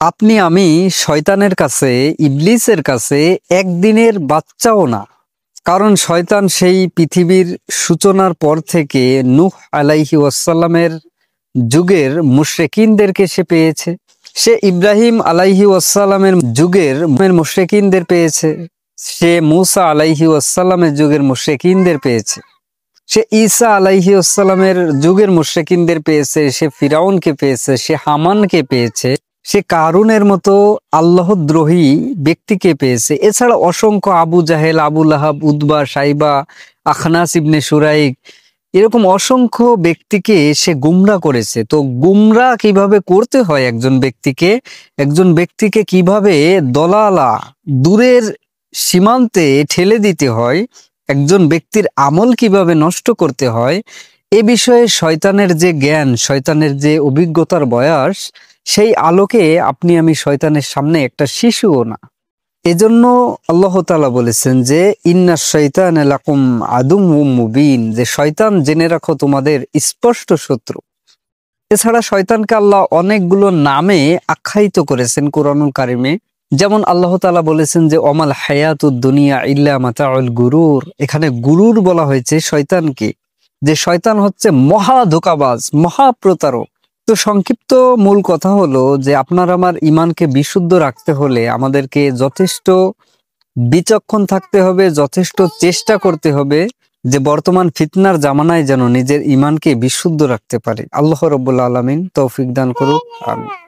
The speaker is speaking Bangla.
আপনি আমি শয়তানের কাছে, ইবলিসের কাছে একদিনের বাচ্চাও না। কারণ শয়তান সেই পৃথিবীর সূচনার পর থেকে নূহ আলাইহি ওয়াসাল্লামের যুগের মুশরিকিনদেরকে সে পেয়েছে। সে ইব্রাহিম আলাইহি ওয়াসাল্লামের যুগের মুশরিকিনদের পেয়েছে। সে মূসা আলাইহি ওয়াসাল্লামের যুগের মুশরিকিনদের পেয়েছে। সে ঈসা আলাইহি ওয়াসাল্লামের যুগের মুশরিকিনদের পেয়েছে। সে ফিরাউনকে পেয়েছে। সে হামানকে পেয়েছে। সে কারুনের মতো আল্লাহদ্রোহী ব্যক্তিকে পেয়েছে। এছাড়া অসংখ্য আবু জাহেল, আবু লাহাব, উতবা, সাইবা, আখনাস ইবনে সুরাইক, এরকম অসংখ্য ব্যক্তিকে সে গুমরা করেছে। তো গুমরা কিভাবে করতে হয় একজন ব্যক্তিকে কিভাবে দলালা দূরের সীমান্তে ঠেলে দিতে হয়, একজন ব্যক্তির আমল কিভাবে নষ্ট করতে হয়, এ বিষয়ে শয়তানের যে জ্ঞান, শয়তানের যে অভিজ্ঞতার বয়স, সেই আলোকে আপনি আমি শয়তানের সামনে একটা শিশুও না। এজন্য আল্লাহ তাআলা বলেছেন যে ইন্নাশ শাইতানা লাকুম আদুউম মুবিন, যে শয়তান জেনে রাখো তোমাদের স্পষ্ট শত্রু। এছাড়া শয়তানকে আল্লাহ অনেকগুলো নামে আখ্যায়িত করেছেন কোরআনুল কারিমে। যেমন আল্লাহ তাআলা বলেছেন যে অমাল হায়াতুদ দুনিয়া ইল্লা মাতাউল গুরুর। এখানে গুরুর বলা হয়েছে শয়তানকে, যে শয়তান হচ্ছে মহা ধোঁকাবাজ, মহা প্রতারক। তো সংক্ষিপ্ত মূল কথা হলো যে আপনার আমার ইমানকে বিশুদ্ধ রাখতে হলে আমাদেরকে যথেষ্ট বিচক্ষণ থাকতে হবে, যথেষ্ট চেষ্টা করতে হবে যে বর্তমান ফিতনার জামানায় যেন নিজের ইমানকে বিশুদ্ধ রাখতে পারে। আল্লাহ রাব্বুল আলামিন তৌফিক দান করুক। আমিন।